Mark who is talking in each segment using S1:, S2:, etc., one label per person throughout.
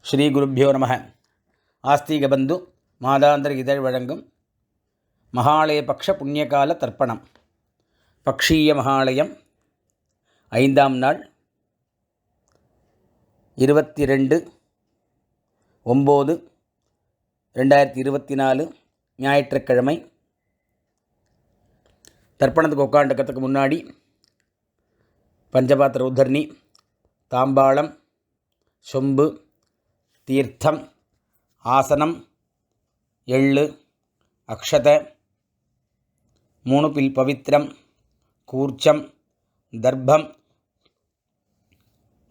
S1: ஸ்ரீ குருப்பியோ நம. ஆஸ்திகபந்து மாதாந்திர இதழ் வழங்கும் மகாலய பக்ஷ புண்ணியகால தர்ப்பணம். பக்ஷீய மகாலயம் 5ஆம் நாள் 22/9/2024 ஞாயிற்றுக்கிழமை. தர்ப்பணத்துக்கு உட்காந்துக்கிறதுக்கு முன்னாடி பஞ்சபாத்திர உத்தரணி, தாம்பாளம், சொம்பு, தீர்த்தம், ஆசனம், எள்ளு, அக்ஷத, 3 பில் பவித்திரம், கூர்ச்சம், தர்ப்பம்,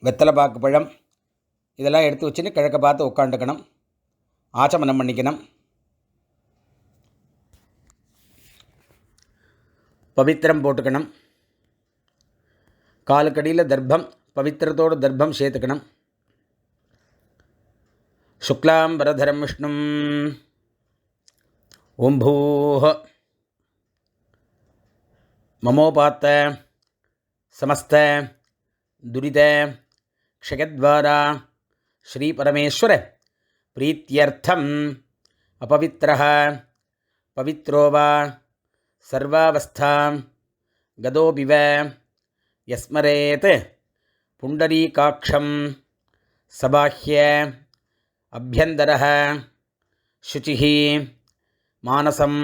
S1: வெத்தலைப்பாக்கு பழம் இதெல்லாம் எடுத்து வச்சுன்னு கிழக்க பார்த்து உட்காந்துக்கணும். ஆச்சமனம் பண்ணிக்கணும். பவித்திரம் போட்டுக்கணும். காலுக்கடியில் தர்ப்பம், பவித்திரத்தோடு தர்ப்பம் சேர்த்துக்கணும். சுக்லாம் வரதரம் விஷ்ணும் ஓம் பூஹ மமோபாத்த சமஸ்த துரித க்ஷயத்வாரா ஸ்ரீ பரமேஸ்வர பிரீத்யர்த்தம் அபவித்ரஹ பவித்ரோ வா சர்வாவஸ்தாம் கதோபிவ யஸ்மரேத் புண்டரீகாக்ஷம் சபாஹ்ய அப்யந்தரஹ சுச்சிஹ மானசம்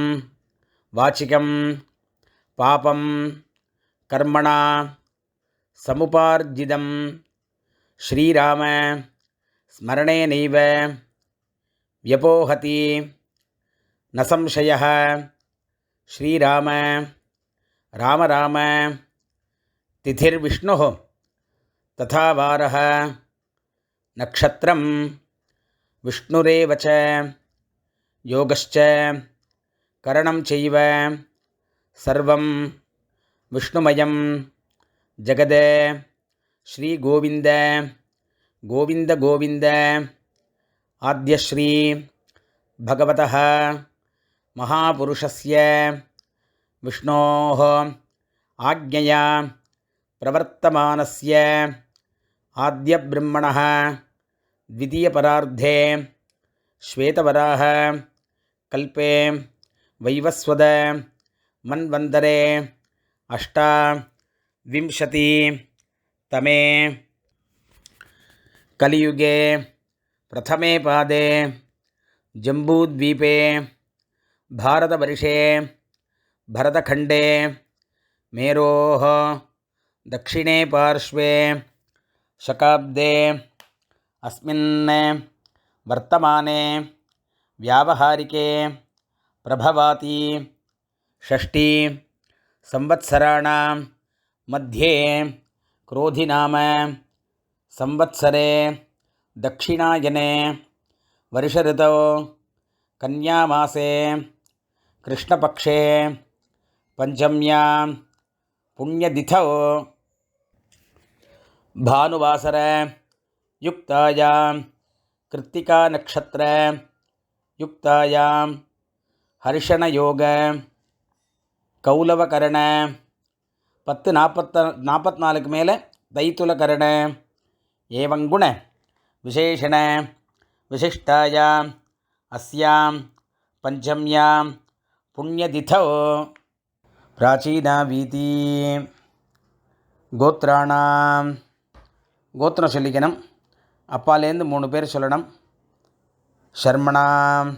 S1: வாச்சிகம் பாபம் கர்மணா சமுபார்ஜிதம் ஸ்ரீராம ஸ்மரணேனைவ வ்யபோஹதி ந சம்சயः. ஸ்ரீராம ராம ராம திதிர்விஷ்ணுः ததா வாரः நக்ஷத்ரம் விஷ்ணுரேவ ச யோகஸ்ச கரணம் செய்வ சர்வம் விஷ்ணுமயம் ஜகத. ஸ்ரீ கோவிந்த கோவிந்த கோவிந்த ஆத்யஸ்ரீ பகவதः மகாபுருஷஸ்ய விஷ்ணோः ஆக்ஞயா பிரவர்த்தமானஸ்ய ஆத்யப்ரம்மணः द्वितीयपरार्धे श्वेतवराह कल्पे वैवस्वत मन्वन्तरे 28तमे कलियुगे प्रथमे पादे जम्बूद्वीपे भारतवर्षे भरतखण्डे मेरोः दक्षिणे पार्श्वे शकाब्दे अस्मिन् वर्तमाने व्यावहारिके प्रभवाति 6 संवत्सराणां मध्ये क्रोधिनाम संवत्सरे दक्षिणायने वर्षऋतौ कन्यामासे कृष्णपक्षे पंचम्यां पुण्यतिथौ भानुवासर युक्तायां कृत्तिका नक्षत्र युक्तायां हर्षणयोग कौलवकरण 10:44 மேலே தைத்துலகரண ஏவங்குண விசேஷண விசிஷ்டாயாம் அஸ்யாம் பஞ்சம்யாம் புண்ணியதிதோ பிராச்சீனா வீதி. கோத்ராணாம் கோத்திரம் சொல்லிக்கணும். அப்பாலேருந்து 3 பேர் சொல்லணும். ஷர்மணாம்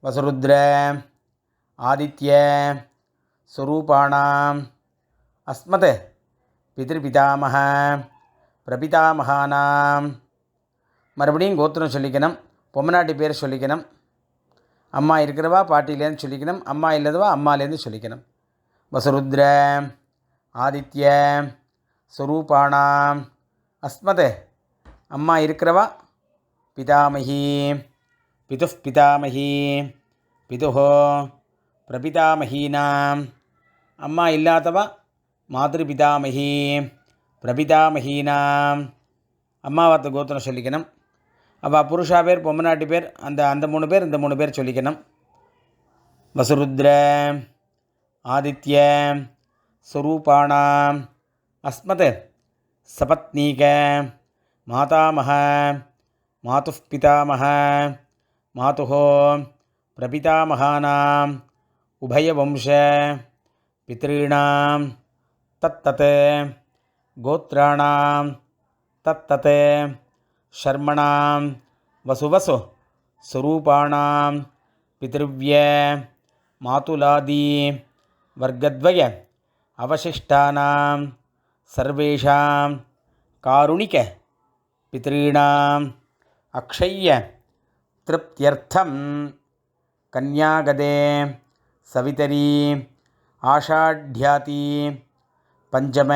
S1: வசுருத்ர ஆதித்ய ஸ்வரூபாணாம் அஸ்மத் பிதிர்பிதாமக பிரபிதாமகானாம். மறுபடியும் கோத்திரம் சொல்லிக்கணும். பொம்மநாட்டி பேர் சொல்லிக்கணும். அம்மா இருக்கிறவா பாட்டிலேருந்து சொல்லிக்கணும். அம்மா இல்லாதவா அம்மாலேருந்து சொல்லிக்கணும். வசுருத்ர ஆதித்ய ஸ்வரூபாணாம் அஸ்மத் அம்மா இருக்கிறவா பிதாமகி பிதுः பிதாமகி பிதுः பிரபிதாமகீனாம். அம்மா இல்லாதவா மாத்ருபிதாமகி பிரபிதாமகீனாம். அம்மாவாத்த கோத்திரம் சொல்லிக்கணும். அவள் புருஷா பேர் பொம்மநாட்டி பேர் அந்த 3 பேர் இந்த 3 பேர் சொல்லிக்கணும். வசுருத்ர ஆதித்ய ஸ்வரூபாணாம் அஸ்மத் சபத்னீக மாதாமக मातुः पितामह मातुः प्रपितामहानाम् उभयवंश पितॄणां तत्तत् गोत्राणां तत्तत् शर्मणां वसुवसु स्वरूपाणां पितृव्य मातुलादि वर्गद्वय अवशिष्टानां सर्वेषां कारुणिक पितॄणाम् अक्षय्य तृप्त्यर्थं कन्यागदे सवितरी आषाढ्याति पंचम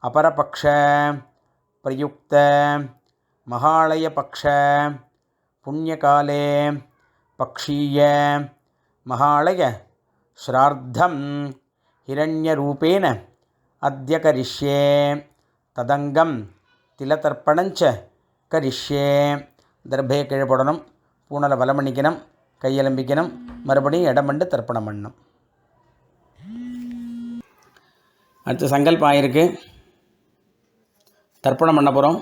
S1: अपरपक्ष प्रयुक्त महालय पक्ष पुण्यकाले पक्षीय महालय श्राद्धं हिरण्यरूपेण अद्य करिष्ये तदंगम तिलतर्पणञ्च करिष्ये दर्भे கீழே போடணும் பூனலை வலம் பண்ணிக்கணும் கையெலம்பிக்கணும் மறுபடியும் இடமண்டு தர்ப்பணம் பண்ணணும் அடுத்து சங்கல்பம் ஆயிருக்கு தர்ப்பணம் பண்ண போகிறோம்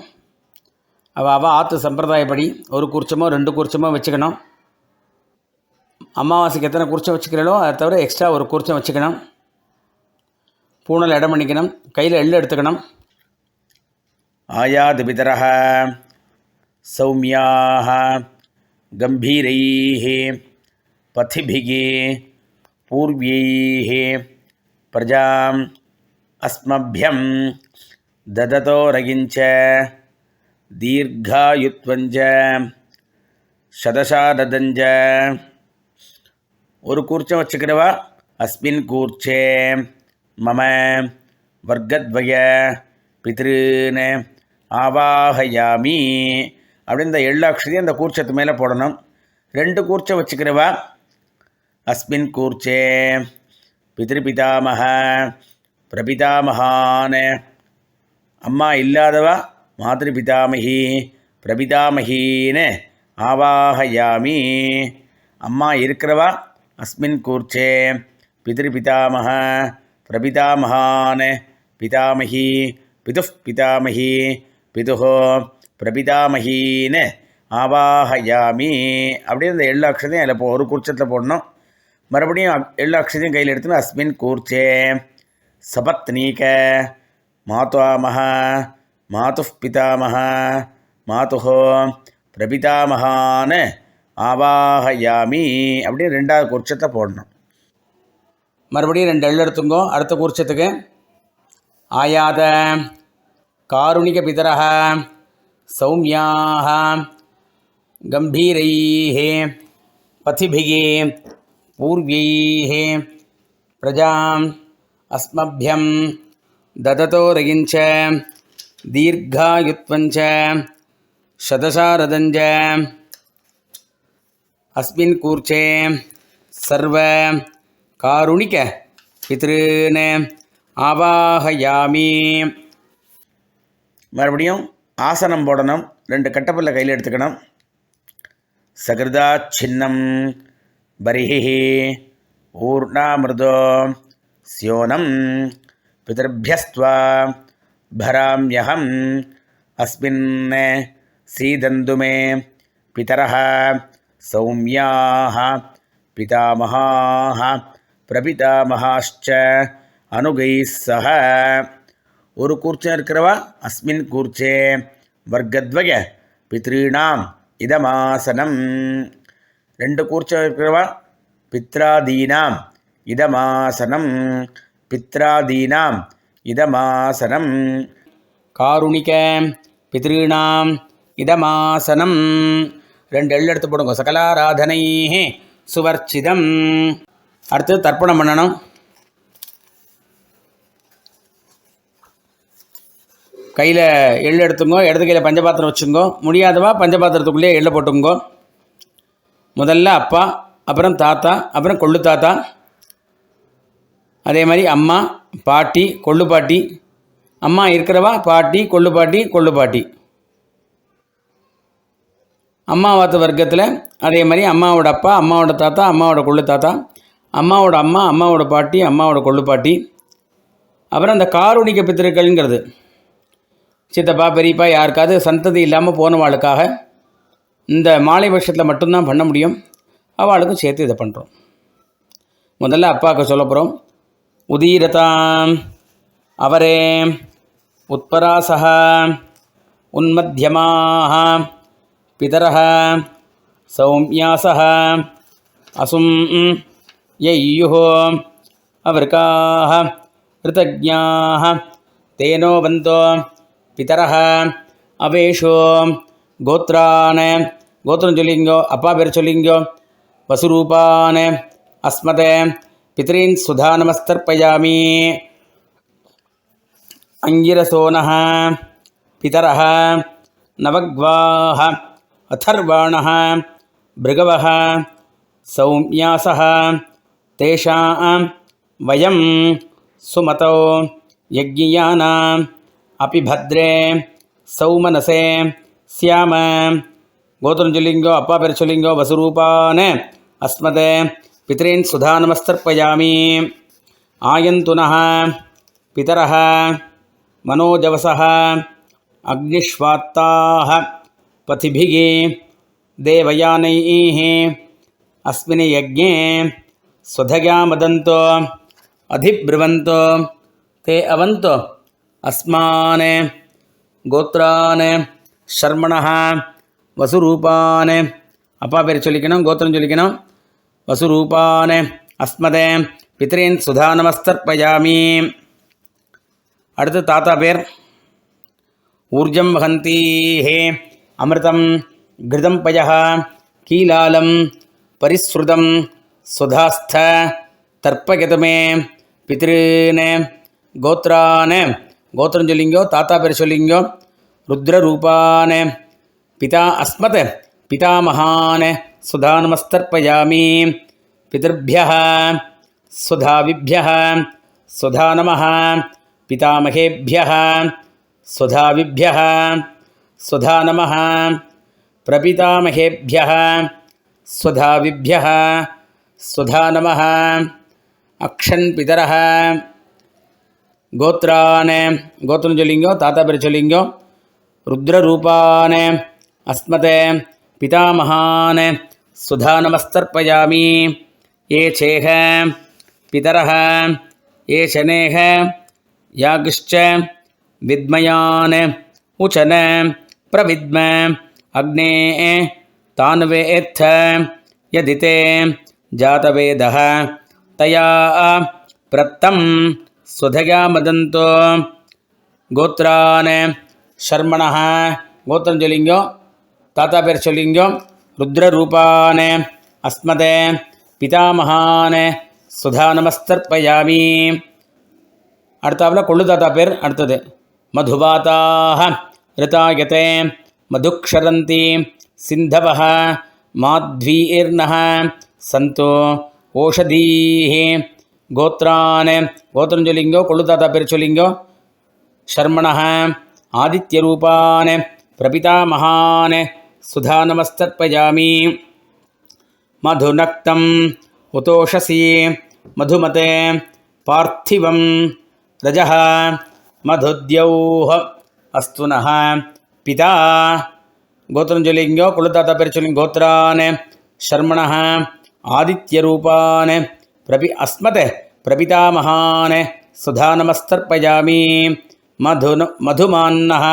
S1: அவள் ஆற்று சம்பிரதாயப்படி ஒரு கூர்ச்சமோ 2 கூர்ச்சமோ வச்சுக்கணும் அமாவாசைக்கு எத்தனை கூர்ச்சம் வச்சுக்கிறீங்களோ அதை தவிர எக்ஸ்ட்ரா ஒரு கூர்ச்சம் வச்சுக்கணும் பூனலை இடம் பண்ணிக்கணும் கையில் எள்ளு எடுத்துக்கணும் आयाद पितरः सौम्याः गंभीरैः पथिभिः पूर्व्यैः प्रजाम् अस्मभ्यं ददतो रगिञ्च दीर्घायुत्वञ्च शतशारदञ्च ஒரு கூர்ச்சம் வச்சுக்கிறவா अस्मिन् கூர்ச்சே मम वर्गद्वय पितॄन् ஆவாஹயாமி அப்படின்னு இந்த எள்ளாட்சதி அந்த கூர்ச்சத்து மேலே போடணும் 2 கூர்ச்சம் வச்சுக்கிறவா அஸ்மின் கூர்ச்சே பிதிருபிதாமக பிரபிதாமகான் அம்மா இல்லாதவா மாதృபிதாமகி பிரபிதாமகீன்னு ஆவாஹயாமி அம்மா இருக்கிறவா அஸ்மின் கூர்ச்சே பிதிருபிதாமக பிரபிதாமகான் பிதாமகி பிதுஃப் பிதாமகி பிதுஹ பிரபிதாமகீன்னு ஆவாஹயாமி அப்படின்னு இந்த எள்ளு அக்ஷதையும் அதில் ஒரு கூர்ச்சத்தில் போடணும் மறுபடியும் எள்ளு அக்ஷதையும் கையில் எடுத்துன்னு அஸ்மின் கூர்ச்சே சபத்னீக மாதாமஹ மாதுஃப் பிதாமஹ மாதுஹ பிரபிதாமகான்னு ஆவாஹயாமி அப்படின்னு 2வது கூர்ச்சத்தை போடணும் மறுபடியும் 2 எள்ளு எடுத்துங்கோ அடுத்த கூர்ச்சத்துக்கு आयात कारुणिक पितरः सौम्याः गंभीरैः पथिभिः पूर्व्यैः प्रजाम् अस्मभ्यं ददतो रगिञ्च दीर्घायुत्वञ्च शतशारदञ्च अस्मिन् कूर्चे सर्व कारुणिक पितॄन् ஆவாஹயாமி மறுபடியும் ஆசனம் போடணும் 2 கட்டப்பல்ல கையில் எடுத்துக்கணும் சகிருதா சின்னம் பரிஹி ஊர்ணாமிருதோ ஸ்யோனம் பிதர்பியஸ்த்வா பராம்யஹம் அஸ்மின் சீதந்து மே பிதரஹ சௌம்யாஹ பிதாமஹாஹ பிரபிதாமஹாश्च अनुगैः सह ஒரு கூர்ச்சம் இருக்கிறவா அஸ்மின் கூர்ச்சே வர்க்கத்வய பித்ருணாம் இதமாசனம் 2 கூர்ச்சம் இருக்கிறவா பித்ராதீனாம் இதமாசனம் பித்ராதீனாம் இதமாசனம் காருணிக பித்ருணாம் இதமாசனம் 2 எள்ளு எடுத்து போடுங்க சகலாராதனை சுவர்ச்சிதம் அடுத்து தர்ப்பணம் பண்ணணும் கையில் எள்ளு எடுத்துங்கோ இடது கையில் பஞ்சபாத்திரம் வச்சுங்கோ முடியாதவா பஞ்சபாத்திரத்துக்குள்ளேயே எள்ளை போட்டுங்கோ முதல்ல அப்பா அப்புறம் தாத்தா அப்புறம் கொள்ளு தாத்தா அதே மாதிரி அம்மா பாட்டி கொள்ளு பாட்டி அம்மா இருக்கிறவா பாட்டி கொள்ளு பாட்டி கொள்ளு பாட்டி அம்மாவாத்து வர்க்கத்தில் அதே மாதிரி அம்மாவோட அப்பா அம்மாவோட தாத்தா அம்மாவோட கொள்ளு தாத்தா அம்மாவோட அம்மா அம்மாவோட பாட்டி அம்மாவோட கொள்ளு பாட்டி அப்புறம் அந்த காருணிக பித்திருக்கள்ங்கிறது சித்தப்பா பெரியப்பா யாருக்காவது சந்ததி இல்லாமல் போனவாளுக்காக இந்த மாலை பட்சத்தில் மட்டும்தான் பண்ண முடியும். அவளுக்கும் சேர்த்து இதை பண்ணுறோம். முதல்ல அப்பாவுக்கு சொல்ல போகிறோம். உதீரதாம் அவரே உத்பராசஹ உன்மத்தியமாக பிதரஹ சௌமியாசஹ அசும் யையுः அவர்காः ரிதஜ்ஞாः தேனோ வந்தோ பிதரஹ அவேஷோ கோத்ரான் கோத்திரம் சொல்லிங்கோ, அப்பா பேர் சொல்லிங்கோ. வசுரூபான் அஸ்மத் பித்ரீன் சுதா நமஸ்தர்ப்பயாமி. அங்கிரசோனः பிதரஹ நவக்வாः அதர்வாணः பிருகவः சௌமியாசः தேஷாம் வயம் சுமதோ யஜ்ஞியானாம் அபி பத்ரே சௌமனசே சியாம. கோத்திரம் சொல்லிங்கோ, அப்பா பேர் சொல்லிங்கோ. வசுரூபான் அஸ்மத் பித்ரீன் சுதா நமஸ்தர்ப்பயாமி. ஆயந்துனः பிதரஹ மனோஜவசः அக்னிஷ்வாத்தாः பதிபிः தேவயானைः அஸ்மின் யஜ்ஞே ஸ்வதயா மதந்தோ அதிப்ருவந்தோ தே அவந்தோ அஸ்மான் கோத்ரான் ஷர்மணः வசுரூபான். அப்பா பேர் சொல்லிக்கணும், கோத்திரம் சொல்லிக்கணும். வசுரூபான் அஸ்மதே பித்ரீன் சுதா நமஸ்தர்ப்பயாமி. அடுத்து தாத்தா பேர். ஊர்ஜம் வகந்தீஹே அமிர்தம் கிருதம் பயः கீலாலம் பரிஸ்ருதம் சுதாஸ்த தர்ப்பயதுமே பித்ருன் கோத்ரான். கோத்திரம் சொல்லிங்கோ, தாத்தா பேர் சொல்லிங்கோ. ருத்ரரூபான் பிதா அஸ்மத் பிதாமகான் சுதா நமஸ்தர்ப்பயாமி. பிதர்भ्यः சுதாவிभ्यः சுதா நமः. பிதாமகேभ्यः சுதாவிभ्यः சுதா நமः. பிரபிதாமகேभ्यः சுதாவிभ्यः சுதா நமः. அக்ஷன் பிதரஹ கோத்ரான். கோத்திரம் சொல்லிங்கோ, தாத்தா பேர் சொல்லிங்கோ. ருத்ரரூபான் அஸ்மத் பிதாமகான் சுதா நமஸ்தர்ப்பயாமி. ஏ சேஹ பிதரஹ ஏ சனேஹ யாகிஷ்ச வித்மயான் உச்சன பிரவித்ம அக்னே தான்வேத்த யதிதே ஜாதவேதः தயா பிரத்தம் சுதயா மதந்தோ கோத்ரான் ஷர்மணः. கோத்திரம் சொல்லிங்கோ, தாத்தா பேர் சொல்லிங்கோ. ருத்ரரூபான் அஸ்மத் பிதாமகான் சுதா நமஸ்தர்ப்பயாமி. அடுத்தாப்புல கொள்ளு தாத்தா பேர். அடுத்தது மதுபாதாக ரிதாயதே மதுக்ஷரந்தி சிந்தவः மாத்வீர்ணः சந்தோ ஓஷதீः. கோத்ரான். கோத்திரம் சொல்லிங்கோ, கொள்ளு தாத்தா பேர் சொல்லிங்கோ. ஷர்மணः ஆதித்யரூபான் பிரபிதாமகான் சுதா நமஸ்தர்ப்பயாமி. மதுநக்தம் உதோஷசி மதுமதே பார்த்திவம் ரஜः மதுத்யௌஹ அஸ்துனः பிதா. கோத்திரம் சொல்லிங்கோ, கொள்ளு தாத்தா பேர் சொல்லிங்க. கோத்ரான் ஷர்மணः ஆதித்யரூபான் அஸ்மத் பிரபிதாமகான் சுதா நமஸ்தர்ப்பயாமி. மதுமான்னः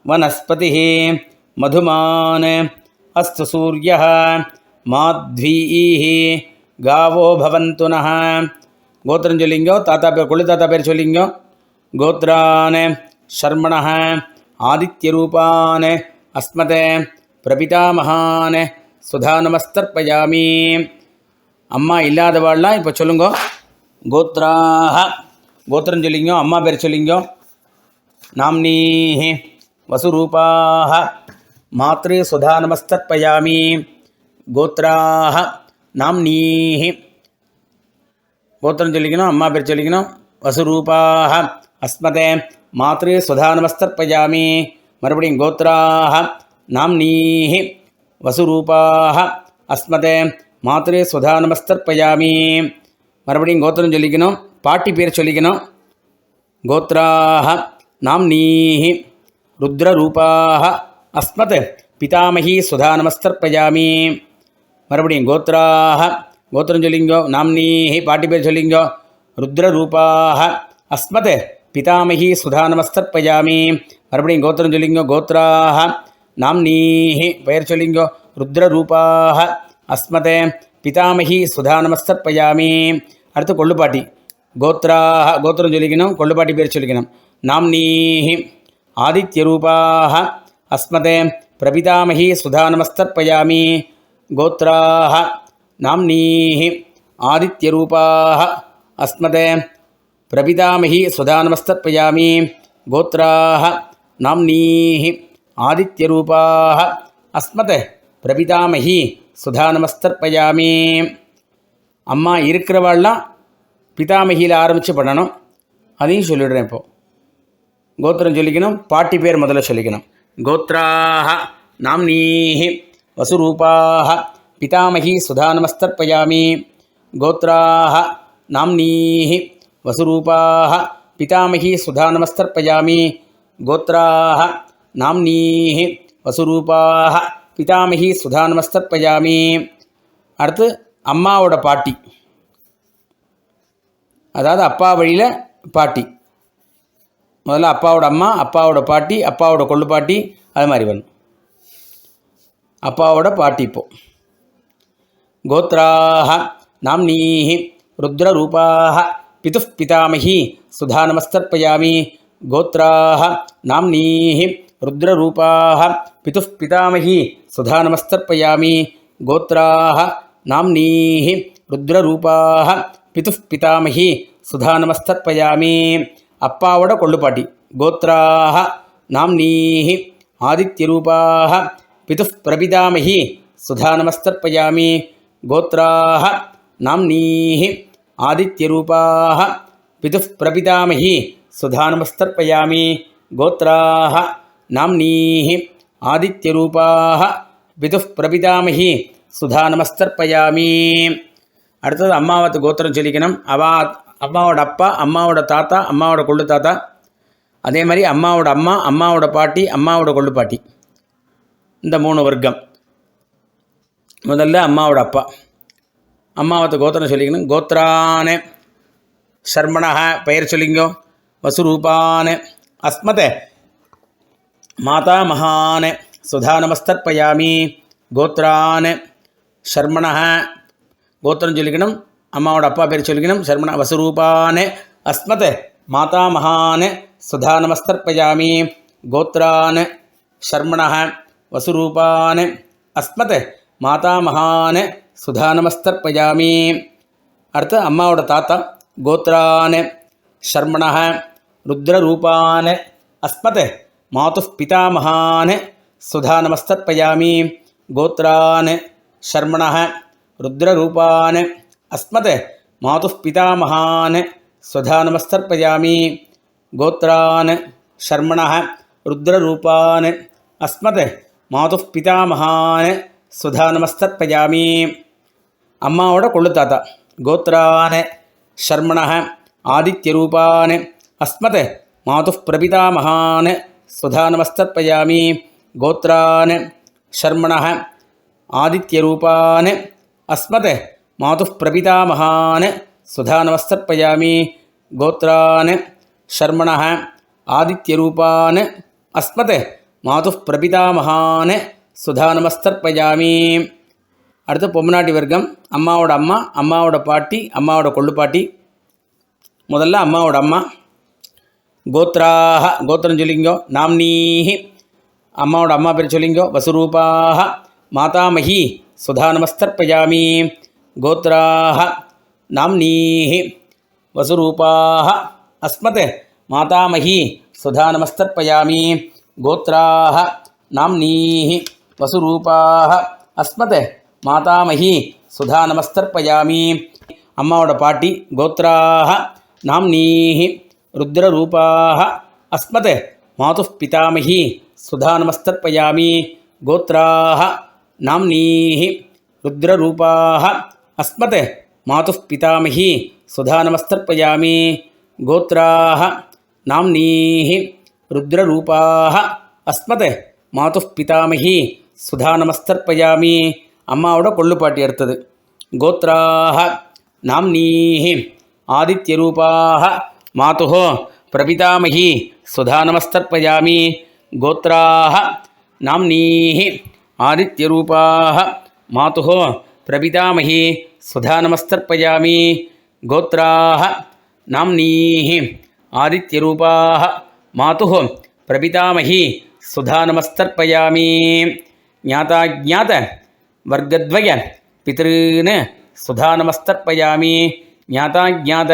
S1: வனஸ்பதிः மதுமான் அஸ்து சூர்யः மாத்வீः காவோ பவந்து நः. கோத்திரம் சொல்லிங்கோ, தாத்தா பேர் கொள்ளு தாத்தா பேர் சொல்லிங்கோ. கோத்ரான் ஷர்மணः ஆதித்யரூபான் அஸ்மத் பிரபிதாமகான் சுதா நமஸ்தர்ப்பயாமி. அம்மா இல்லாதவாள்லாம் இப்போ சொல்லுங்கோ. கோத்ராஹ. கோத்திரம் சொல்லிங்கோ, அம்மா பேர் சொல்லிங்கோ. நாம்னீஹி வசுரூபாஹ மாத்ரு சுதா நமஸ்தர்ப்பயாமி. கோத்ராஹ நாம்னீஹி. கோத்திரம் சொல்லிக்கணும், அம்மா பேர் சொல்லிக்கணும். வசுரூபாஹ அஸ்மதே மாத்ரு சுதா நமஸ்தர்ப்பயாமி. மறுபடியும் கோத்ராஹ நாம்னீஹி வசுரூபாஹ அஸ்மதே மாத்ரு சுதா நமஸ்தர்ப்பயாமி. மறுபடியும் கோத்திரம் சொல்லிக்கணும், பாட்டி பேர் சொல்லிக்கணும். கோத்ராஹ நாம்னீஹி ருத்ரரூபாஹ அஸ்மத் பிதாமகி சுதா நமஸ்தர்ப்பயாமி. மறுபடியும் கோத்ராக, கோத்திரம் சொல்லிங்கோ. நாம்னீஹி, பாட்டி பேர் சொல்லிங்கோ. ருத்ரரூபாக அஸ்மத் பிதாமகி சுதா நமஸ்தர்ப்பயாமி. மறுபடியும் கோத்திரம் சொல்லிங்கோ. கோத்ராக நாம்னீஹி, பெயர் சொல்லிங்கோ. ருத்ரரூபாக அஸ்மத் பிதாமகி சுதா நமஸ்தர்ப்பயாமி. அடுத்து கொள்ளுப்பாட்டி. கோத்ராக, கோத்திரம் சொல்லிக்கணும். கொள்ளுப்பாட்டி பேர் சொல்லிக்கணும். நாம்னீஹி ஆதித்யரூபாக அஸ்மத் பிரபிதாமகி சுதா நமஸ்தர்ப்பயாமி. கோத்ராக நாம்னீஹி ஆதித்யரூபாக அஸ்மத் பிரபிதாமகி சுதா நமஸ்தர்ப்பயாமி. கோத்ராக நாம்னீஹி ஆதித்யரூபாக அஸ்மத் பிரபிதாமகி சுதா நமஸ்தர்ப்பயாமி. அம்மா இருக்கிறவாள்லாம் பிதாமகியில் ஆரம்பித்து பண்ணணும். அதையும் சொல்லிவிடுறேன். இப்போது கோத்திரம் சொல்லிக்கணும். பாட்டி பேர் முதல்ல சொல்லிக்கணும். கோத்ராக நாம்னீஹி வசுரூபாக பிதாமகி சுதா நமஸ்தர்ப்பயாமி. கோத்ராக நாம்னீஹி வசுரூபாக பிதாமகி சுதா நமஸ்தர்ப்பயாமி. கோத்ராக நாம்னீஹி வசுரூபாக பிதாமகி சுதா நமஸ்தர்ப்பயாமி. அடுத்து அம்மாவோட பாட்டி, அதாவது அப்பா வழியில் பாட்டி. முதல்ல அப்பாவோட அம்மா, அப்பாவோட பாட்டி, அப்பாவோட கொள்ளு பாட்டி, அது மாதிரி வரணும். அப்பாவோட பாட்டி. இப்போ கோத்ராக நாம்னீஹி ருத்ரரூபாக பிதுः பிதாமகி சுதா நமஸ்தர்ப்பயாமி. கோத்ராக நாம்னீஹி ருத்ரரூபாக பிதுः பிதாமகி சுதா நமஸ்தர்ப்பயாமி. கோத்ராக நாம்னீஹி ருத்ரரூபாக பிதுः பிதாமகி சுதா நமஸ்தர்ப்பயாமி. அப்பாவோட கொள்ளுப்பாட்டி. கோத்ராக நாம்னீஹி ஆதித்யரூபாக பிதுः பிரபிதாமகி சுதா நமஸ்தர்ப்பயாமி. கோத்ராக நாம்னீஹி ஆதித்யரூபாக பிதுः பிரபிதாமகி சுதா நமஸ்தர்ப்பயாமி. கோத்ராக நாம்னீஹி ஆதித்யரூபாக பிதுः பிரபிதாமகி சுதா நமஸ்தர்ப்பயாமி. அடுத்தது அம்மாவத்து கோத்திரம் சொல்லிக்கணும். அம்மாவோட அப்பா, அம்மாவோட தாத்தா, அம்மாவோட கொள்ளு தாத்தா, அதே மாதிரி அம்மாவோட அம்மா, அம்மாவோட பாட்டி, அம்மாவோட கொள்ளு பாட்டி, இந்த 3 வர்க்கம். முதல்ல அம்மாவோட அப்பா, அம்மாவத்து கோத்திரம் சொல்லிக்கணும். கோத்ரானே சர்மணः, பெயர் சொல்லிங்கோ. வசுரூபானே அஸ்மத் மாதாமகானே சுதா நமஸ்தர்ப்பயாமி. கோத்ரானே சர்மணः, கோத்திரம் சொல்லிக்கணும். அம்மாவோட அப்பா பேர் சொல்லிக்கணும். சர்மண வசுரூபானே அஸ்மத் மாதாமகானே சுதா நமஸ்தர்ப்பயாமி. கோத்ரானே சர்மணः வசுரூபானே அஸ்மத் மாதாமகானே சுதா நமஸ்தர்ப்பயாமி. அடுத்து அம்மாவோட தாத்தா. கோத்ரானே சர்மணः ருத்ரரூபானே அஸ்மத் மாதுः பிதாமகானே சுதா நமஸ்தர்ப்பயாமி. கோத்ரானே சர்மணः ருத்ரரூபானே அஸ்மத் மாதுः பிதாமகானே சுதா நமஸ்தர்ப்பயாமி. கோத்ரானே சர்மணः ருத்ரரூபானே அஸ்மத் மாதுः பிதாமகானே சுதா நமஸ்தர்ப்பயாமி. அம்மாவோட கொள்ளு தாத்தா. கோத்ரானே சர்மணः ஆதித்யரூபானே அஸ்மத் மாதுः பிரபிதாமகானே சுதா நமஸ்தர்ப்பயாமி. கோத்ரானே சர்மணः ஆதித்யரூபானே அஸ்மத் மாதுः பிரபிதாமகானே சுதா நமஸ்தர்ப்பயாமி. கோத்ரானே சர்மணः ஆதித்யரூபானே அஸ்மத் மாதுः பிரபிதாமகானே சுதா நமஸ்தர்ப்பயாமி. அடுத்து பொம்மநாட்டி வர்க்கம். அம்மாவோட அம்மா, அம்மாவோட பாட்டி, அம்மாவோட கொள்ளு பாட்டி. முதல்ல அம்மாவோட அம்மா. கோத்ராக, கோத்திரம் சொல்லிங்கோ. நாம்னீஹி, அம்மாவோட அம்மா பேர் சொல்லிங்கோ. வசுரூபாக மாதாமகி சுதா நமஸ்தர்ப்பயாமி. கோத்ராக நாம்னீஹி வசுரூபாக அஸ்மத் மாதாமகி சுதா நமஸ்தர்ப்பயாமி. கோத்ராக நாம்னீஹி வசுரூபாக அஸ்மத் மாதாமகி சுதா நமஸ்தர்ப்பயாமி. அம்மாவோட பாட்டி. கோத்ராக நாம்னீஹி ருத்ரரூபாக அஸ்மத் மாதுः பிதாமகி சுதா நமஸ்தர்ப்பயாமி. கோத்ராக நாம்னீஹி ருத்ரரூபாக அஸ்மத் மாதுः பிதாமகி சுதா நமஸ்தர்ப்பயாமி. கோத்ராக நாம்னீஹி ருத்ரரூபாக அஸ்மத் மாதுः பிதாமகி சுதா நமஸ்தர்ப்பயாமி. அம்மாவோட கொள்ளுப்பாட்டி எடுத்தது. கோத்ராஹ நாம்னீஹி ஆதித்யரூபாஹ மாதுஹ பிரபிதாமகி சுதா நமஸ்தர்ப்பயாமி. கோத்ராஹ நாம்னீஹி ஆதித்யரூபாஹ மாதுஹ பிரபிதாமகி சுதா நமஸ்தர்ப்பயாமி. கோத்ராஹ நாம்னீஹி ஆதித்யரூபாஹ மாதுஹ பிரபிதாமகி சுதா நமஸ்தர்ப்பயாமி. ஞாதாஜ்ஞாத வர்க்கத்வய பித்ருன் சுதா நமஸ்தர்ப்பயாமி. ஞாதாஜ்ஞாத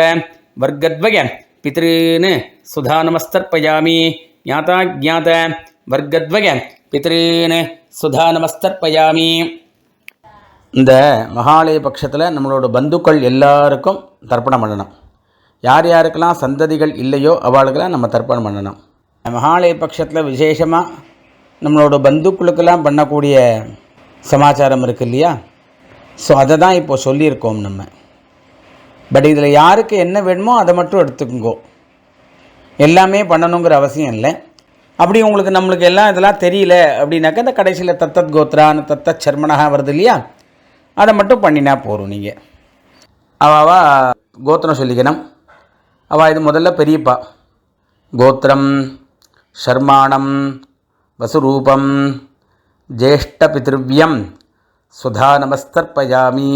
S1: வர்க்கத்வய பித்ருன் சுதா நமஸ்தர்ப்பயாமி. ஞாதாஜ்ஞாத வர்க்கத்வய பித்ருன் சுதா நமஸ்தர்ப்பயாமி. இந்த மகாலய பட்சத்தில் நம்மளோட பந்துக்கள் எல்லாருக்கும் தர்ப்பணம் பண்ணணும். யார் யாருக்கெல்லாம் சந்ததிகள் இல்லையோ அவளுக்கெல்லாம் நம்ம தர்ப்பணம் பண்ணணும். மகாலய பட்சத்தில் விசேஷமாக நம்மளோட பந்துக்களுக்கெல்லாம் பண்ணக்கூடிய சமாச்சாரம் இருக்குது இல்லையா? ஸோ அதை தான் இப்போது சொல்லியிருக்கோம் நம்ம. பட் இதில் யாருக்கு என்ன வேணுமோ அதை மட்டும் எடுத்துக்கோங்க. எல்லாமே பண்ணணுங்கிற அவசியம் இல்லை. அப்படி உங்களுக்கு நம்மளுக்கு எல்லாம் இதெல்லாம் தெரியல அப்படின்னாக்கா இந்த கடைசியில் தத்தத் கோத்ரான்னு தத்தத் சர்மனகா வருது இல்லையா? அதை மட்டும் பண்ணினா போகிறோம். நீங்கள் அவா கோத்திரம் சொல்லிக்கணும். அவள் இது முதல்ல பெரியப்பா. கோத்திரம் ஷர்மாணம் வசுரூபம் ஜேஷ்டபித்ருவ்யம் சுதா நமஸ்தர்ப்பயாமி.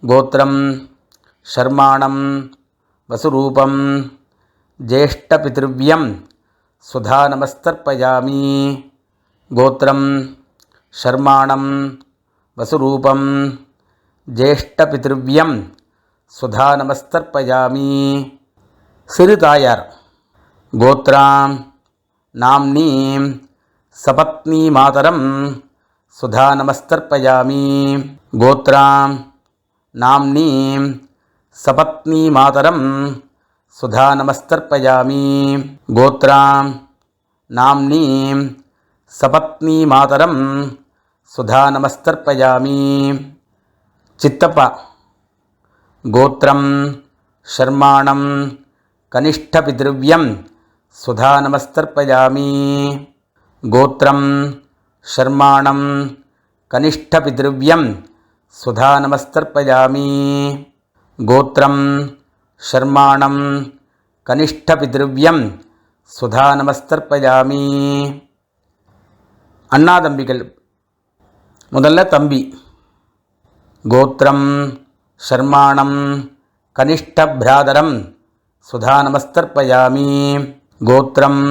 S1: கோத்திரம் ஷர்மாணம் வசுரூபம் ஜேஷ்டபித்ருவ்யம் சுதா நமஸ்தர்ப்பயாமி. கோத்திரம் ஷர்மாணம் வசுரூபம் ஜேஷ்டபித்ருவ்யம் சுதா நமஸ்தர்ப்பயாமி. சிறு தாயார். கோத்ராம் நாம்னீம் சபத்னி மாதரம் சுதா நமஸ்தர்ப்பயாமி. கோத்ராம் நாம்னீம் சபத்னி மாதரம் சுதா நமஸ்தர்ப்பயாமி. கோத்ராம் நாம்னீம் சபத்னி மாதரம் சுதா நமஸ்தர்ப்பயாமி. சித்தப்பா. கோத்திரம் ஷர்மாணம் கனிஷ்டபித்ருவ்யம் சுதா நமஸ்தர்ப்பயாமி. கோத்திரம் ஷர்மாணம் கனிஷ்டபித்ருவ்யம் சுதா நமஸ்தர்ப்பயாமி. கோத்திரம் ஷர்மாணம் கனிஷ்டபித்ருவ்யம் சுதா நமஸ்தர்ப்பயாமி. அண்ணா தம்பிகள். முதல்ல தம்பி. கோத்திரம் ஷர்மாணம் கனிஷ்டப்ராதரம் சுதா நமஸ்தர்ப்பயாமி. கோத்திரம்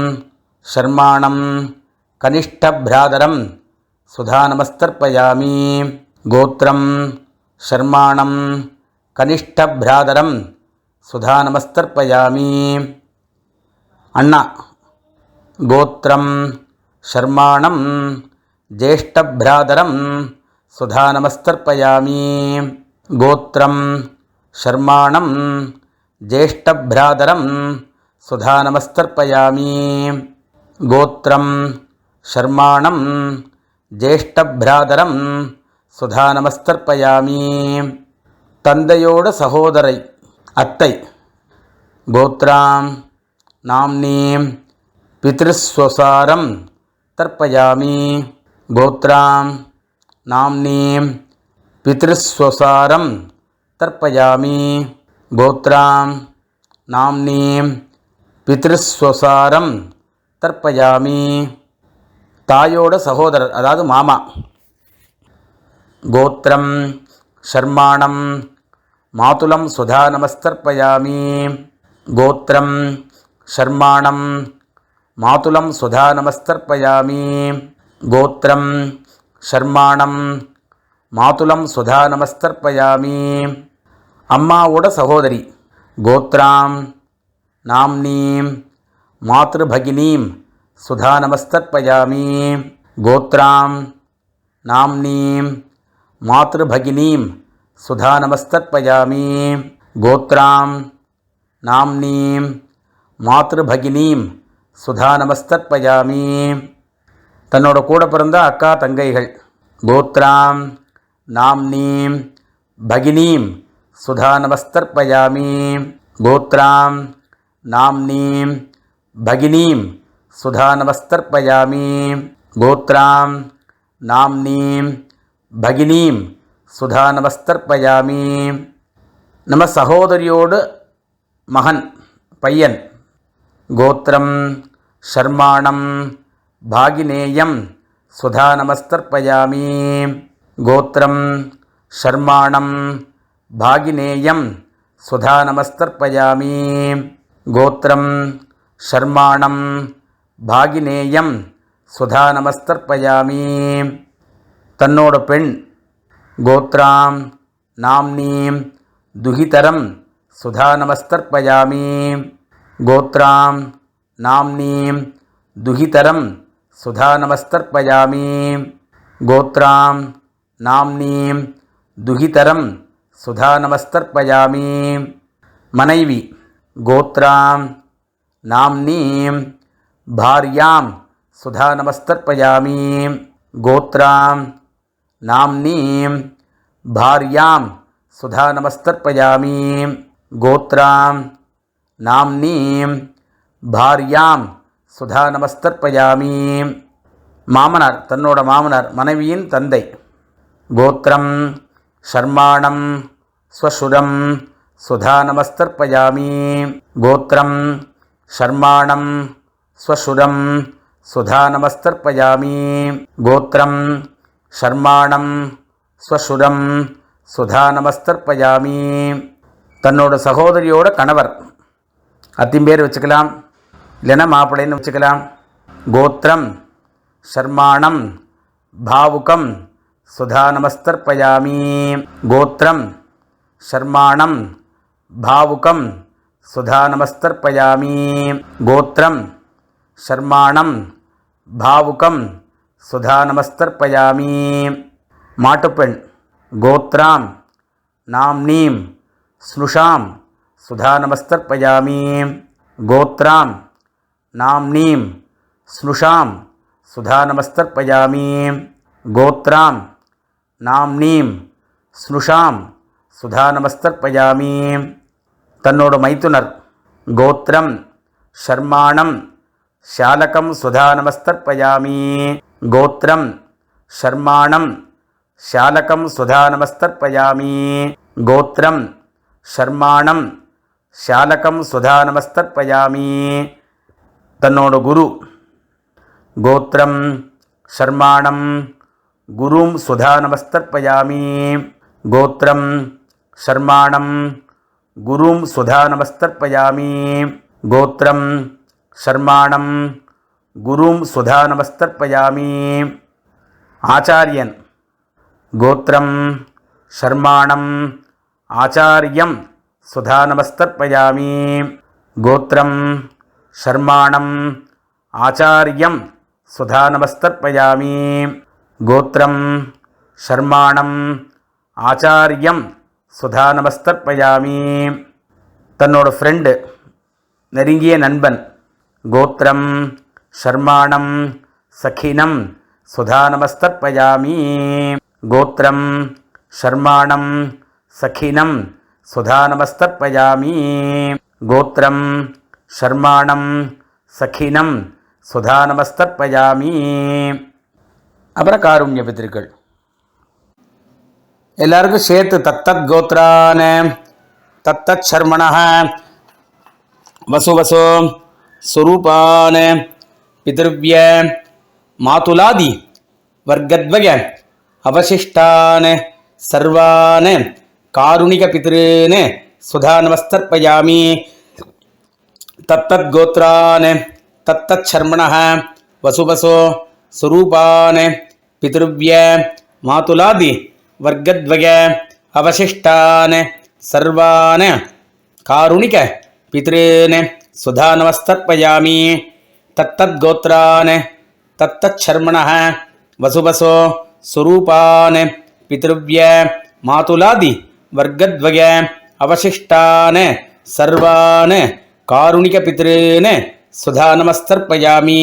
S1: ஷர்மாணம் கனிஷ்டப்ராதரம் சுதா நமஸ்தர்ப்பயாமி. கோத்திரம் ஷர்மாணம் கனிஷ்டப்ராதரம் சுதா நமஸ்தர்ப்பயாமி. அண்ணா. கோத்திரம் ஷர்மாணம் ஜேஷ்டப்ராதரம் சுதா நமஸ்தர்ப்பயாமி. கோத்திரம் ஷர்மாணம் ஜேஷ்டப்ராதரம் சுதா நமஸ்தர்ப்பயாமி. கோத்திரம் ஷர்மாணம் ஜேஷ்டப்ராதரம் சுதா நமஸ்தர்ப்பயாமி. தந்தையோட சகோதரை அத்தை. கோத்ராம் நாம்னீம் பித்ருஸ்வசாரம் தர்ப்பயாமி. கோத்ராம் நாம்னீம் பித்ருஸ்வசாரம் தர்ப்பயாமி. கோத்ராம் நாம்னீம் பித்ருஸ்வசாரம் தர்ப்பயாமி. தாயோட சகோதரர் அதாவது மாமா. கோத்திரம் ஷர்மாணம் மாதுலம் சுதா நமஸ்தர்ப்பயாமி. கோத்திரம் ஷர்மாணம் மாதுலம் சுதா நமஸ்தர்ப்பயாமி. கோத்திரம் ஷர்மாணம் மாதுலம் சுதா நமஸ்தர்ப்பயாமி. அம்மாவோட சகோதரி. கோத்ராம் நாம்னீம் மாத்ருபகினீம் சுதா நமஸ்தர்ப்பயாமி. கோத்ராம் நாம்னீம் மாத்ருபகினீம் சுதா நமஸ்தர்ப்பயாமி. கோத்ராம் நாம்னீம் மாத்ருபகினீம் சுதா நமஸ்தர்ப்பயாமி. தன்னோட கூட பிறந்த அக்கா தங்கைகள். கோத்ராம் நாம்னீம் பகினீம் சுதா நமஸ்தர்ப்பயாமி. கோத்ராம் நாம்னீம் பகினீம் சுதா நமஸ்தர்ப்பயாமி. கோத்ராம் நாம்னீம் பகினீம் சுதா நமஸ்தர்ப்பயாமி. நம்ம சகோதரியோடு மகன் பையன். கோத்திரம் ஷர்மாணம் பாகினேயம் சுதா நமஸ்தர்ப்பயாமி. கோத்திரம் ஷர்மாணம் பாகினேயம் சுதா நமஸ்தர்ப்பயாமி. கோத்திரம் ஷர்மாணம் பாகினேயம் சுதா நமஸ்தர்ப்பயாமி. தன்னோட பெண் கோத்ராம் நாம்னீம் துஹிதரம் சுதா நமஸ்தர்ப்பயாமி. கோத்ராம் நாம்னீம் துஹிதரம் சுதா நமஸ்தர்ப்பயாமி. கோத்ராம் நாம்னீம் துஹிதரம் சுதா நமஸ்தர்ப்பயாமி. மனைவி கோத்ராம் நாம்னீம் பார்யாம் சுதா நமஸ்தர்ப்பயாமி. கோத்ராம் நாம்னீம் பார்யாம் சுதா நமஸ்தர்ப்பயாமி. கோத்ராம் நாம்னீம் பார்யாம் சுதா நமஸ்தர்ப்பயாமி. மாமனார் தன்னோட மாமனார் மனைவியின் தந்தை. கோத்திரம் ஷர்மாணம் ஸ்வசுரம் சுதா நமஸ்தர்ப்பயாமி. கோத்திரம் ஷர்மாணம் ஸ்வசுரம் சுதா நமஸ்தர்ப்பயாமி. கோத்திரம் ஷர்மாணம் ஸ்வசுரம் சுதா நமஸ்தர்ப்பயாமி. தன்னோட சகோதரியோட கணவர் அத்தின் பேர் வச்சுக்கலாம், இல்லைன்னா மாப்பிள்ளைன்னு வச்சுக்கலாம். கோத்திரம் ஷர்மாணம் பாவுகம் சுதா நமஸ்தர்ப்பயாமி. கோத்திரம் ஷர்மாணம் பாவுகம் சுதா நமஸ்தர்ப்பயாமி. கோத்திரம் ஷர்மாணம் பாவுகம் சுதா நமஸ்தர்ப்பயாமி. மாட்டுப்பெண் கோத்ராம் நாம்னீம் ஸ்னுஷாம் சுதா நமஸ்தர்ப்பயாமி. கோத்ராம் நாம்னீம் ஸ்னுஷாம் சுதா நமஸ்தர்ப்பயாமி. கோத்ராம் நாம்னீம் ஸ்னுஷாம் சுதா நமஸ்தர்ப்பயாமி. தன்னோட மைத்துனர் கோத்திரம் ஷர்மாணம் ஷாலகம் சுதா நமஸ்தர்ப்பயாமி. கோத்திரம் ஷர்மாணம் ஷாலகம் சுதா நமஸ்தர்ப்பயாமி. கோத்திரம் ஷர்மாணம் ஷாலகம் சுதா நமஸ்தர்ப்பயாமி. தன்னோட குரு கோத்திரம் ஷர்மாணம் குரும் சுதா நமஸ்தர்ப்பயாமி. கோத்திரம் ஷர்மாணம் குரும் சுதா நமஸ்தர்ப்பயாமி. கோத்திரம் ஷர்மாணம் குரும் சுதா நமஸ்தர்ப்பயாமி. ஆச்சாரியன் கோத்திரம் ஷர்மாணம் ஆச்சாரியம் சுதா நமஸ்தர்ப்பயாமி. கோத்திரம் ஷர்மாணம் ஆச்சாரியம் சுதா நமஸ்தர்ப்பயாமி. கோத்திரம் ஷர்மாணம் ஆச்சாரியம் சுதா நமஸ்தர்ப்பயாமி. தன்னோட ஃப்ரெண்டு நெருங்கிய நண்பன் கோத்திரம் ஷர்மாணம் சகினம் சுதா நமஸ்தர்ப்பயாமி. கோத்திரம் ஷர்மாணம் சகினம் சுதா நமஸ்தர்ப்பயாமி. கோத்திரம் ஷர்மாணம் சகினம் சுதா நமஸ்தர்ப்பயாமி. அப்புறம் காருண்ய பித்திருக்கள் எல்லாருக்கும் சேர்த்து தத்தத் கோத்ரான தத்தத் சர்மண வசுவசோ சுரூபான பிதிருவ்ய மாதுலாதி வர்க்கத்வய அவசிஷ்டான சர்வான காருணிக பித்ருன சுதா நமஸ்தர்ப்பயாமி. தத்தத் கோத்ரான தத்தத் சர்மண வசுவசோ சுரூபான பிதிருவ்ய மாதுலாதி வர்க்கத்வய அவசிஷ்டான சர்வான காருணிக பித்ருன சுதா நமஸ்தர்ப்பயாமி. தத்தத் கோத்ரான தத்தத் சர்மண வசுவசோ சுரூபான பித்ருவ்ய மாதுலாதி வர்க்கத்வய அவசிஷ்டான சர்வான காருணிக பித்ருன சுதா நமஸ்தர்ப்பயாமி.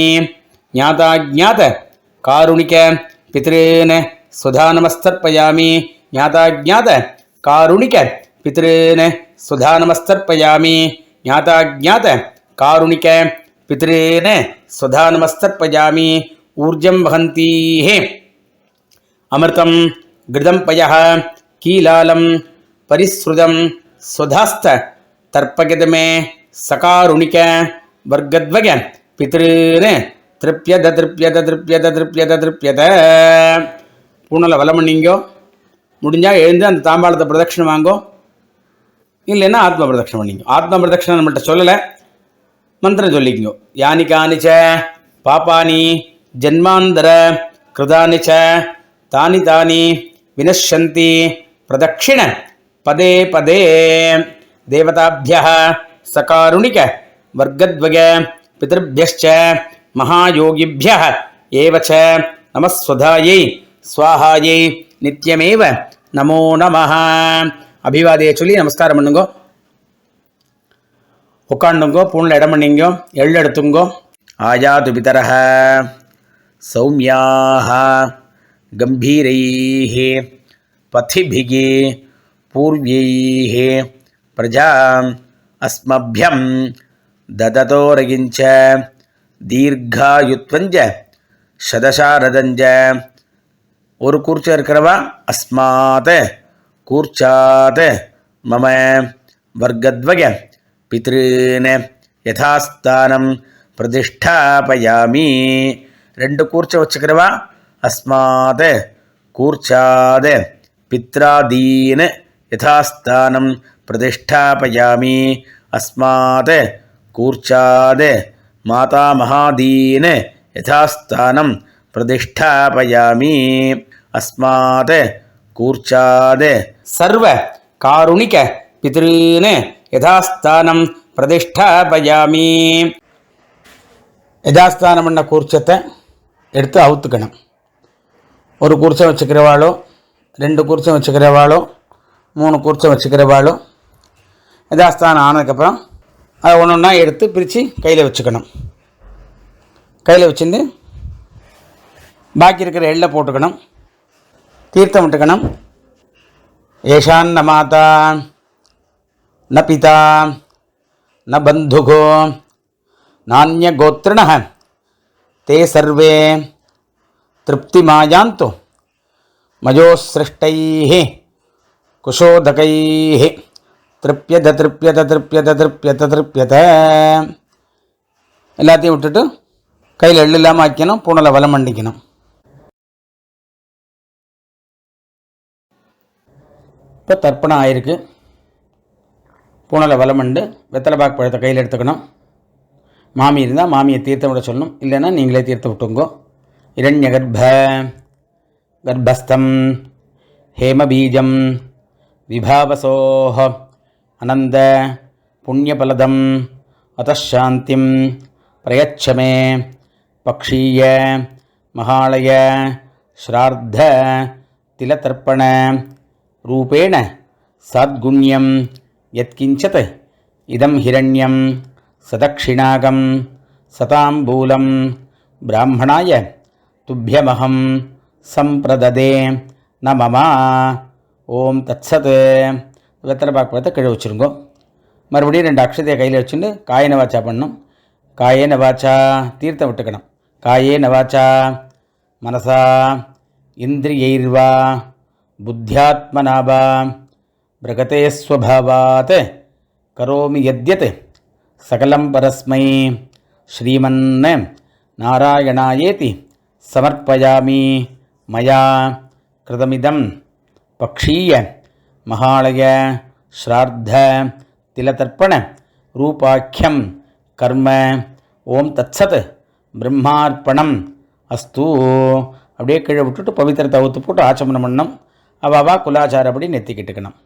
S1: ஞாதாஜ்ஞாத காருணிக பித்ருன சுதா நமஸ்தர்ப்பயாமி. ஞாதாஜ்ஞாத காருணிக பித்ருன சுதா நமஸ்தர்ப்பயாமி. ஞாதாஜ்ஞாத காருணிக பித்ருன சுதா நமஸ்தர்ப்பயாமி. ஊர்ஜம் வஹந்தீஹ அமிர்தம் கிருதம் பய கீலாலம் பரிஸ்ருதம் ஸ்வதாஸ்த தர்ப்பகிதமே சகாருணிக வர்க்கத்வக பித்ருன்னு திருப்யத திருப்யத திருப்யத திருப்யத திருப்யத. பூனலை வலம் பண்ணிங்கோ. முடிஞ்சால் எழுந்து அந்த தாம்பாளத்தை பிரதட்சிணம் வாங்கோ. இல்லைன்னா ஆத்ம பிரதட்சிணம் பண்ணிங்கோ. ஆத்ம பிரதட்சிணம் நம்மள்கிட்ட சொல்லலை, மந்திரம் சொல்லிக்கோ. யானி காணிச்ச பாப்பானி ஜன்மாந்தர கிருதானிச்ச தானி தானி வினஷந்தி பிரதட்சிண பதே பதே தேவதாபிய சகாருணிக வர்க்கத்வக பிதர்பியश्च மகாயோகிபிய ஏவச்ச நமஸ்வதாயை ஸ்வாஹாயை நித்யமேவ நமோ நமஹ. அபிவாதையை சொல்லி நமஸ்காரம் பண்ணுங்கோ. உட்காண்டுங்கோ. பூணில் இடம் பண்ணிங்கோ. எள் எடுத்துங்கோ. ஆயாது பிதரஹ சௌமியாக கம்பீரைः பதிபிः பூர்வைः பிரஜா அஸ்மபியம் தததோரகிஞ்ச தீர்காயுத்வஞ்ச சதசாரதஞ்ச. ஒரு கூர்ச்சம் இருக்கிறவா அஸ்மாத் கூர்ச்சாத் மம வர்க்கத்வக பித்ருன் யதாஸ்தானம் பிரதிஷ்டாபயாமி. ரெண்டு கூர்ச்சம் வச்சுக்கிறவா அஸ்மாத் கூர்ச்சாத் பித்ராதீன் யதாஸ்தானம் பிரதிஷ்டாபயாமி. அஸ்மாத் கூர்ச்சாத் மாதாமகாதீன் யதாஸ்தானம் பிரதிஷ்டாபயாமி. அஸ்மாத் கூர்ச்சாத் சர்வ காருணிக பித்ருன் யதாஸ்தானம் பிரதிஷ்டாபயாமி. யதாஸ்தானம் பண்ண கூர்ச்சத்தை எடுத்து அவுத்துக்கணும். ஒரு கூர்ச்சம் வச்சுக்கிறவாளோ, ரெண்டு கூர்ச்சம் வச்சுக்கிறவாளோ, 3 கூர்ச்சம் வச்சுக்கிறவாளோ யதாஸ்தானம் ஆனதுக்கப்புறம் அதை ஒன்று ஒன்றா எடுத்து பிரித்து கையில் வச்சுக்கணும். கையில் வச்சுருந்து பாக்கி இருக்கிற எள்ளை போட்டுக்கணும். தீர்த்தம் விட்டுக்கணும். ஏஷான் ந மாதா ந பிதா ந பந்துகோ நானிய கோத்ரிணः தே சர்வே திருப்திமாயாந்து மயோசிருஷ்டைः குஷோதகைः திருப்யத திருப்யத திருப்யத திருப்யத திருப்யத. எல்லாத்தையும் விட்டுட்டு கையில் எள்ளு இல்லாமல் ஆக்கணும். பூனலை வலம் பண்ணிக்கணும். இப்போ தர்ப்பணம் ஆயிருக்கு. பூனலை வலம் பண்ணி வெத்தலை பாக்கு பழத்தை கையில் எடுத்துக்கணும். மாமி இருந்தால் மாமியை தீர்த்தம் விட சொல்லணும். இல்லைன்னா நீங்களே தீர்த்தம் விட்டுங்கோ. இரண்ய கர்ப்பஸ்தம் ஹேமபீஜம் விபாவசோஹ அனந்த புண்ணியபலதம் அதாந்திம் பிரயச்சமே பக்ஷீய மகாலய ஸ்ரார்த்த திலதர்ப்பண ரூபேண சாத்குண்யம் யத்கிஞ்சத் இதம் ஹிரண்யம் சதக்ஷிணாகம் சதாம்பூலம் பிராமணாய துப்யமஹம் சம்பிரததே ந மம. ஓம் தத்சத். வெத்தலை பாக்கு பார்த்து கீழே வச்சுருங்கோ. மறுபடியும் 2 அக்ஷதையை கையில் வச்சுட்டு காயன வாச்சா பண்ணணும். காயேன வாச்சா தீர்த்தம் விட்டுக்கணும். காயேன வாச்சா மனசா இந்திரியைர்வா புத்தியாத்மனாவா பிரகதே ஸ்வபாவாத் கரோமி யத்யத் சகலம் பரஸ்மை ஸ்ரீமன் நாராயணாயேதி சமர்ப்பயாமி. மயா கிருதமிதம் பக்ஷீய மகாலய ஸ்ரார்த்த திலதர்ப்பண ரூபாக்கியம் கர்ம. ஓம் தத்சத் பிரம்மார்ப்பணம் அஸ்து. அப்படியே கீழே விட்டுட்டு பவித்திரத்தை ஊற்று போட்டு ஆச்சமனம் பண்ணணும். அவாவா குலாச்சாரப்படி நெத்திக்கிட்டுக்கணும்.